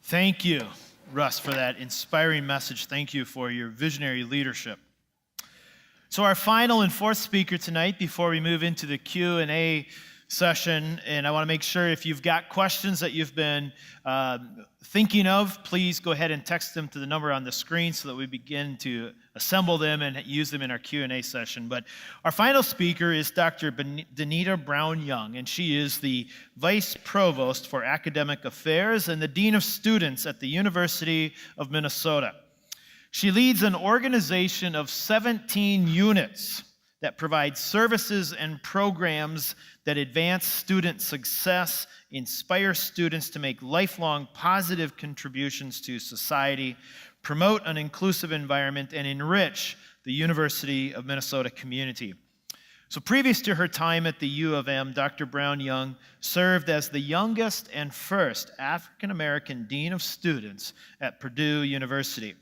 Thank you, Russ, for that inspiring message. Thank you for your visionary leadership. So our final and fourth speaker tonight, before we move into the Q&A session, and I want to make sure if you've got questions that you've been thinking of, please go ahead and text them to the number on the screen so that we begin to assemble them and use them in our Q&A session. But our final speaker is Dr. Danita Brown-Young, and she is the Vice Provost for Academic Affairs and the Dean of Students at the University of Minnesota. She leads an organization of 17 units that provide services and programs that advance student success, inspire students to make lifelong positive contributions to society, promote an inclusive environment, and enrich the University of Minnesota community. So previous to her time at the U of M, Dr. Brown-Young served as the youngest and first African-American Dean of Students at Purdue University.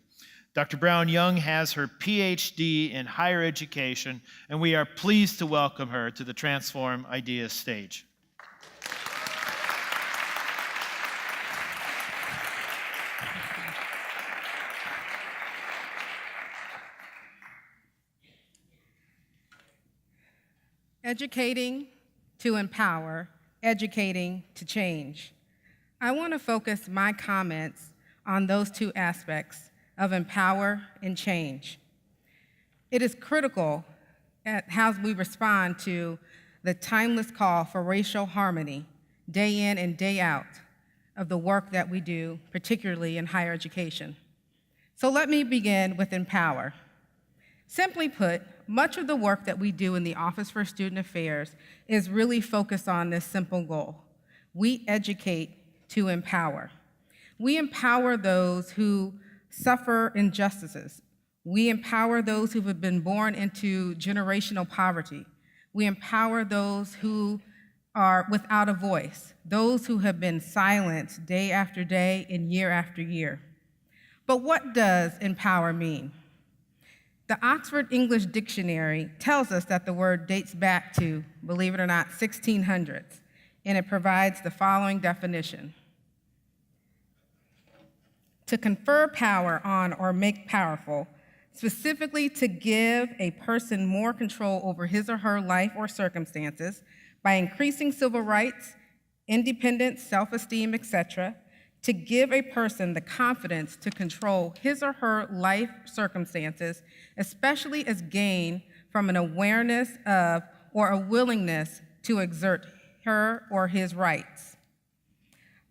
Dr. Brown-Young has her PhD in higher education, and we are pleased to welcome her to the Transform Ideas stage. Educating to empower, educating to change. I want to focus my comments on those two aspects of empower and change. It is critical at how we respond to the timeless call for racial harmony, day in and day out, of the work that we do, particularly in higher education. So let me begin with empower. Simply put, much of the work that we do in the Office for Student Affairs is really focused on this simple goal. We educate to empower. We empower those who suffer injustices. We empower those who have been born into generational poverty. We empower those who are without a voice, those who have been silenced day after day and year after year. But what does empower mean? The Oxford English Dictionary tells us that the word dates back to, believe it or not, 1600s, and it provides the following definition. To confer power on or make powerful, specifically to give a person more control over his or her life or circumstances by increasing civil rights, independence, self-esteem, etc., to give a person the confidence to control his or her life circumstances, especially as gained from an awareness of or a willingness to exert her or his rights.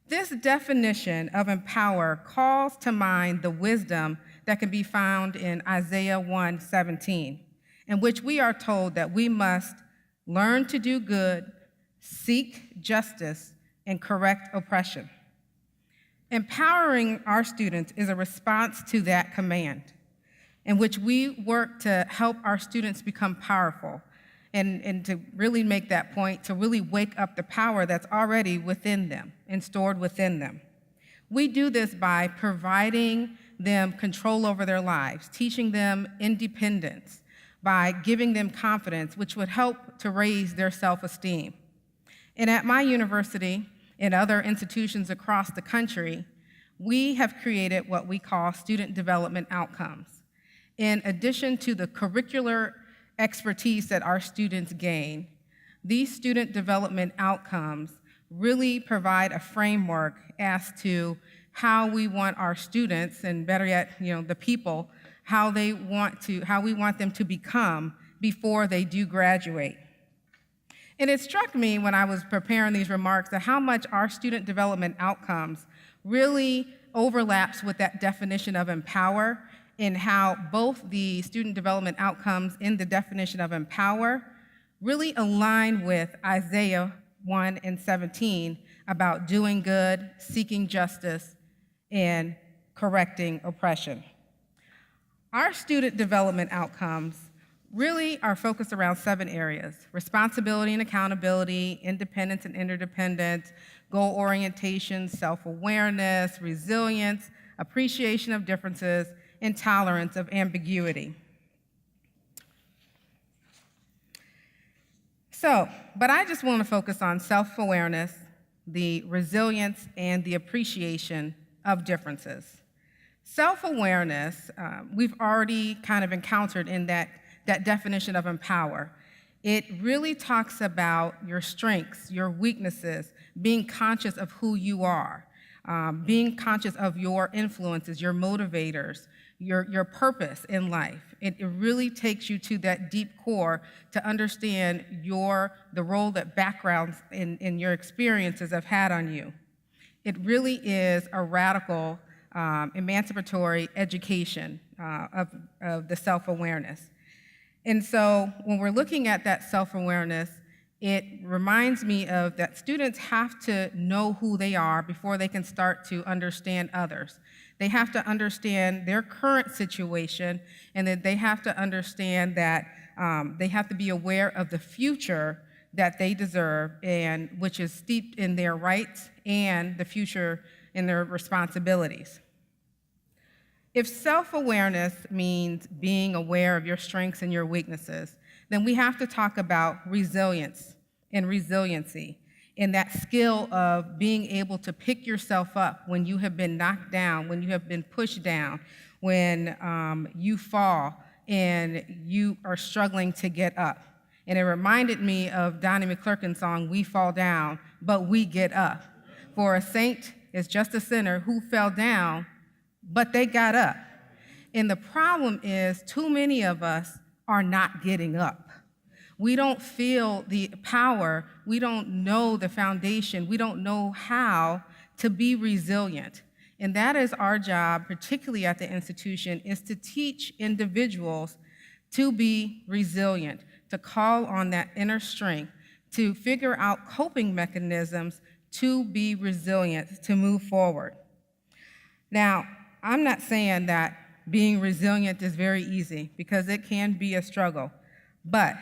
This definition of empower calls to mind the wisdom that can be found in Isaiah 1:17, in which we are told that we must learn to do good, seek justice, and correct oppression. Empowering our students is a response to that command, in which we work to help our students become powerful, and to really make that point, to really wake up the power that's already within them and stored within them. We do this by providing them control over their lives, teaching them independence, by giving them confidence, which would help to raise their self-esteem. And at my university and other institutions across the country, we have created what we call student development outcomes. In addition to the curricular expertise that our students gain, these student development outcomes really provide a framework as to how we want our students, and better yet, the people, how we want them to become before they do graduate. And it struck me when I was preparing these remarks that how much our student development outcomes really overlaps with that definition of empower, in how both the student development outcomes in the definition of empower really align with Isaiah 1:17 about doing good, seeking justice, and correcting oppression. Our student development outcomes really are focused around 7 areas: responsibility and accountability, independence and interdependence, goal orientation, self-awareness, resilience, appreciation of differences, and tolerance of ambiguity. But I just want to focus on self-awareness, the resilience, and the appreciation of differences. Self-awareness, we've already kind of encountered in that definition of empower. It really talks about your strengths, your weaknesses, being conscious of who you are, being conscious of your influences, your motivators, your purpose in life. It really takes you to that deep core to understand the role that backgrounds in your experiences have had on you. It really is a radical, emancipatory education of the self-awareness. And so when we're looking at that self-awareness, it reminds me of that students have to know who they are before they can start to understand others. They have to understand their current situation, and that they have to understand that they have to be aware of the future that they deserve, and which is steeped in their rights and the future in their responsibilities. If self-awareness means being aware of your strengths and your weaknesses, then we have to talk about resilience and resiliency, and that skill of being able to pick yourself up when you have been knocked down, when you have been pushed down, when you fall and you are struggling to get up. And it reminded me of Donnie McClurkin's song, "We Fall Down, But We Get Up." For a saint is just a sinner who fell down, but they got up. And the problem is, too many of us are not getting up. We don't feel the power, we don't know the foundation, we don't know how to be resilient. And that is our job, particularly at the institution, is to teach individuals to be resilient, to call on that inner strength, to figure out coping mechanisms to be resilient, to move forward. Now, I'm not saying that being resilient is very easy, because it can be a struggle, but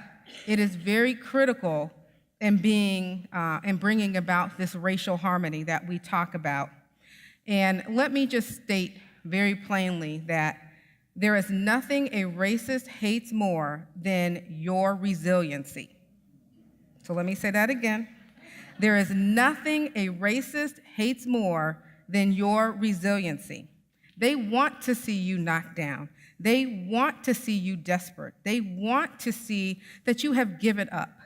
it is very critical in bringing about this racial harmony that we talk about. And let me just state very plainly that there is nothing a racist hates more than your resiliency. So let me say that again. There is nothing a racist hates more than your resiliency. They want to see you knocked down. They want to see you desperate. They want to see that you have given up.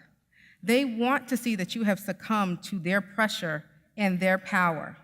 They want to see that you have succumbed to their pressure and their power.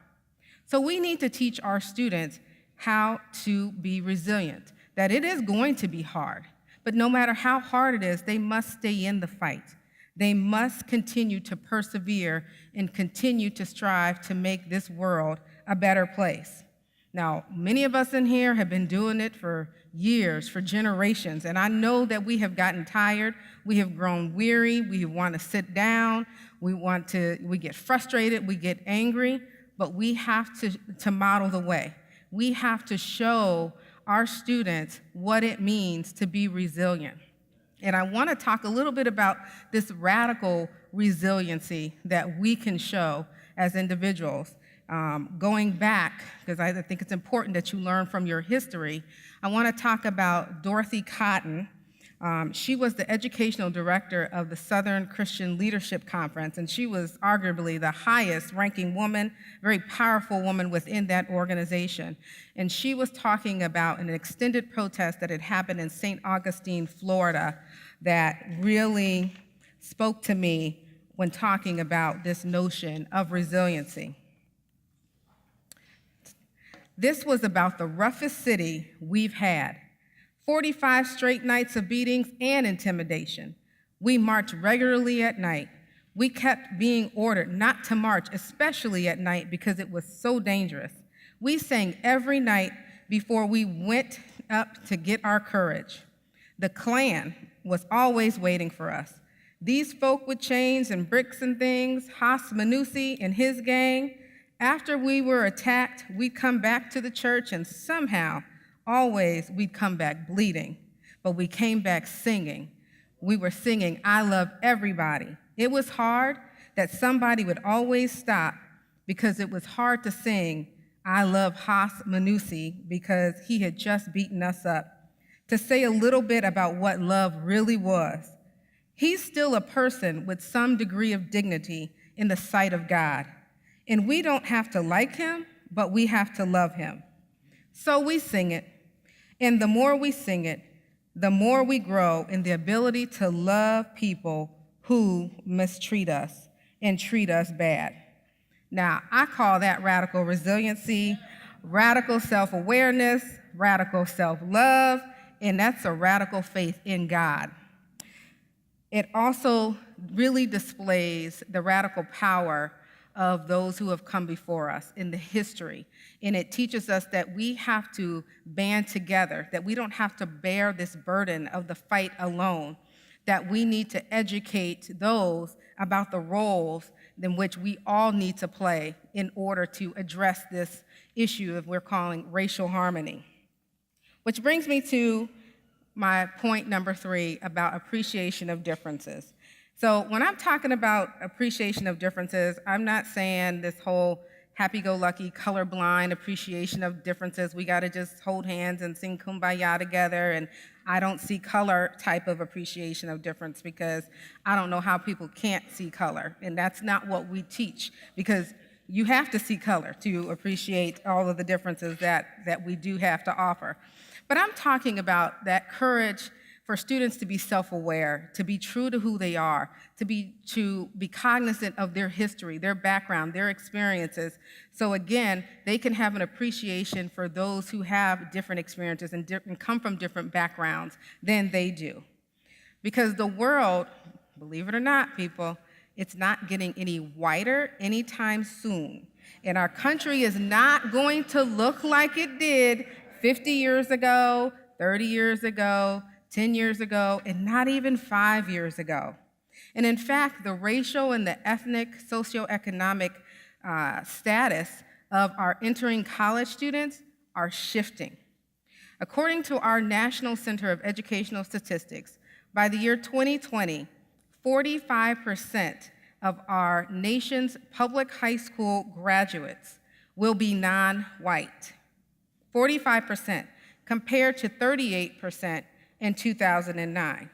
So we need to teach our students how to be resilient, that it is going to be hard, but no matter how hard it is, they must stay in the fight. They must continue to persevere and continue to strive to make this world a better place. Now, many of us in here have been doing it for years, for generations, and I know that we have gotten tired, we have grown weary, we want to sit down, we get frustrated, we get angry, but we have to model the way. We have to show our students what it means to be resilient. And I want to talk a little bit about this radical resiliency that we can show as individuals. Going back, because I think it's important that you learn from your history, I want to talk about Dorothy Cotton. She was the educational director of the Southern Christian Leadership Conference, and she was arguably the highest ranking woman, very powerful woman within that organization. And she was talking about an extended protest that had happened in St. Augustine, Florida, that really spoke to me when talking about this notion of resiliency. This was about the roughest city we've had. 45 straight nights of beatings and intimidation. We marched regularly at night. We kept being ordered not to march, especially at night, because it was so dangerous. We sang every night before we went up to get our courage. The Klan was always waiting for us. These folk with chains and bricks and things, Haas Manusi and his gang, after we were attacked, we'd come back to the church, and somehow, always, we'd come back bleeding. But we came back singing. We were singing, "I love everybody." It was hard that somebody would always stop, because it was hard to sing, "I love Haas Manusi," because he had just beaten us up. To say a little bit about what love really was. He's still a person with some degree of dignity in the sight of God. And we don't have to like him, but we have to love him. So we sing it, and the more we sing it, the more we grow in the ability to love people who mistreat us and treat us bad. Now, I call that radical resiliency, radical self-awareness, radical self-love, and that's a radical faith in God. It also really displays the radical power of those who have come before us in the history. And it teaches us that we have to band together, that we don't have to bear this burden of the fight alone, that we need to educate those about the roles in which we all need to play in order to address this issue that we're calling racial harmony. Which brings me to my point number 3 about appreciation of differences. So when I'm talking about appreciation of differences, I'm not saying this whole happy-go-lucky, colorblind appreciation of differences. We got to just hold hands and sing Kumbaya together, and I don't see color type of appreciation of difference because I don't know how people can't see color, and that's not what we teach because you have to see color to appreciate all of the differences that we do have to offer. But I'm talking about that courage for students to be self-aware, to be true to who they are, to be cognizant of their history, their background, their experiences. So again, they can have an appreciation for those who have different experiences and come from different backgrounds than they do. Because the world, believe it or not, people, it's not getting any whiter anytime soon. And our country is not going to look like it did 50 years ago, 30 years ago, 10 years ago, and not even 5 years ago. And in fact, the racial and the ethnic, socioeconomic status of our entering college students are shifting. According to our National Center of Educational Statistics, by the year 2020, 45% of our nation's public high school graduates will be non-white. 45%, compared to 38% in 2009.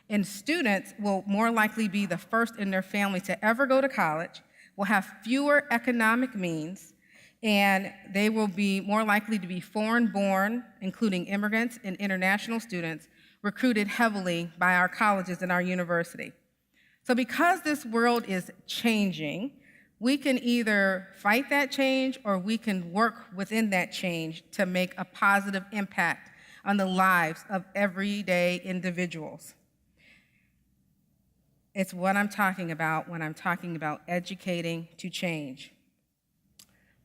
And students will more likely be the first in their family to ever go to college, will have fewer economic means, and they will be more likely to be foreign-born, including immigrants and international students, recruited heavily by our colleges and our university. So because this world is changing, we can either fight that change or we can work within that change to make a positive impact on the lives of everyday individuals. It's what I'm talking about when I'm talking about educating to change.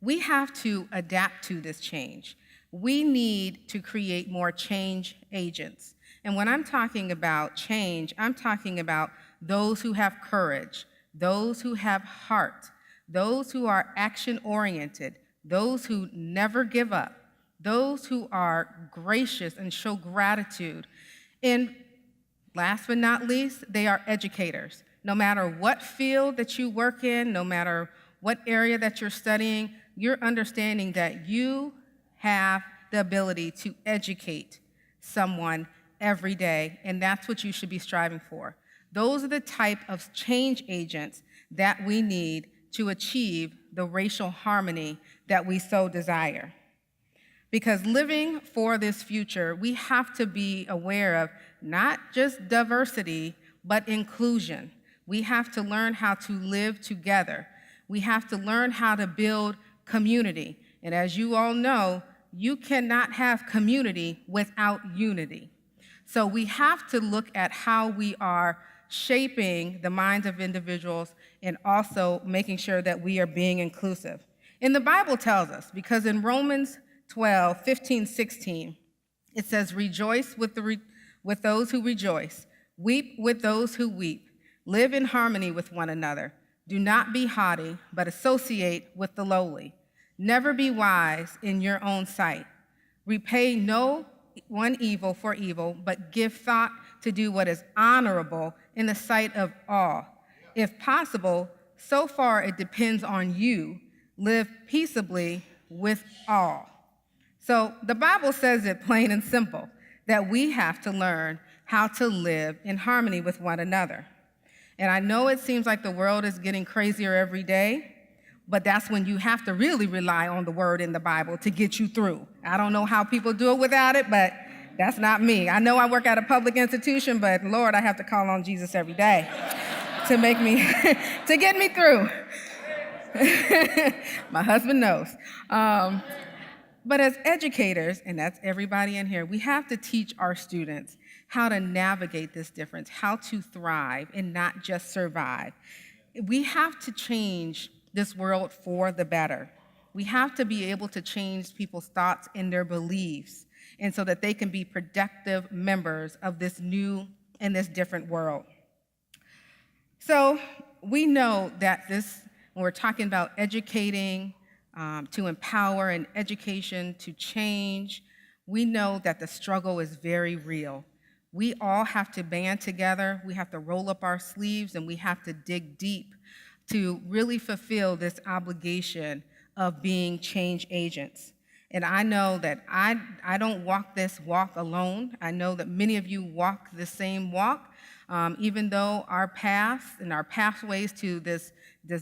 We have to adapt to this change. We need to create more change agents. And when I'm talking about change, I'm talking about those who have courage, those who have heart, those who are action-oriented, those who never give up, those who are gracious and show gratitude. And last but not least, they are educators. No matter what field that you work in, no matter what area that you're studying, you're understanding that you have the ability to educate someone every day, and that's what you should be striving for. Those are the type of change agents that we need to achieve the racial harmony that we so desire. Because living for this future, we have to be aware of not just diversity, but inclusion. We have to learn how to live together. We have to learn how to build community. And as you all know, you cannot have community without unity. So we have to look at how we are shaping the minds of individuals and also making sure that we are being inclusive. And the Bible tells us, because in Romans 12, 15, 16, it says, rejoice with those who rejoice, weep with those who weep, live in harmony with one another. Do not be haughty, but associate with the lowly. Never be wise in your own sight. Repay no one evil for evil, but give thought to do what is honorable in the sight of all. If possible, so far it depends on you, live peaceably with all. So the Bible says it plain and simple, that we have to learn how to live in harmony with one another. And I know it seems like the world is getting crazier every day, but that's when you have to really rely on the word in the Bible to get you through. I don't know how people do it without it, but that's not me. I know I work at a public institution, but Lord, I have to call on Jesus every day to make me, to get me through. My husband knows. But as educators, and that's everybody in here, we have to teach our students how to navigate this difference, how to thrive and not just survive. We have to change this world for the better. We have to be able to change people's thoughts and their beliefs, and so that they can be productive members of this new and this different world. So we know that when we're talking about educating, to empower, and education to change, we know that the struggle is very real. We all have to band together, we have to roll up our sleeves, and we have to dig deep to really fulfill this obligation of being change agents. And I know that I don't walk this walk alone. I know that many of you walk the same walk, even though our paths and our pathways to this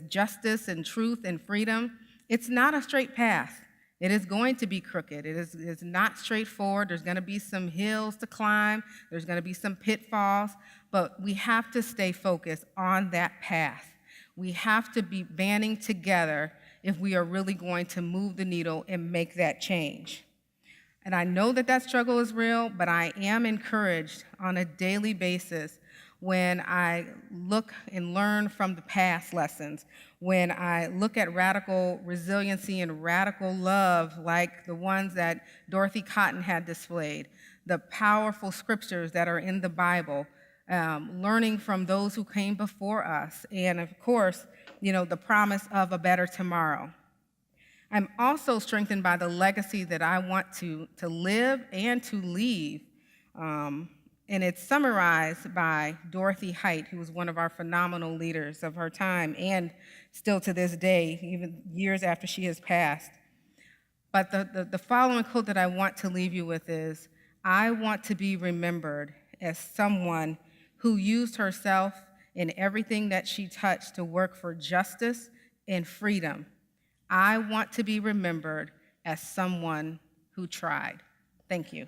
justice and truth and freedom, it's not a straight path. It is going to be crooked. It's not straightforward. There's going to be some hills to climb. There's going to be some pitfalls, but we have to stay focused on that path. We have to be banding together if we are really going to move the needle and make that change. And I know that that struggle is real, but I am encouraged on a daily basis when I look and learn from the past lessons, when I look at radical resiliency and radical love like the ones that Dorothy Cotton had displayed, the powerful scriptures that are in the Bible, learning from those who came before us, and of course, the promise of a better tomorrow. I'm also strengthened by the legacy that I want to live and to leave, and it's summarized by Dorothy Height, who was one of our phenomenal leaders of her time, and still to this day, even years after she has passed. But the following quote that I want to leave you with is, I want to be remembered as someone who used herself and everything that she touched to work for justice and freedom. I want to be remembered as someone who tried. Thank you.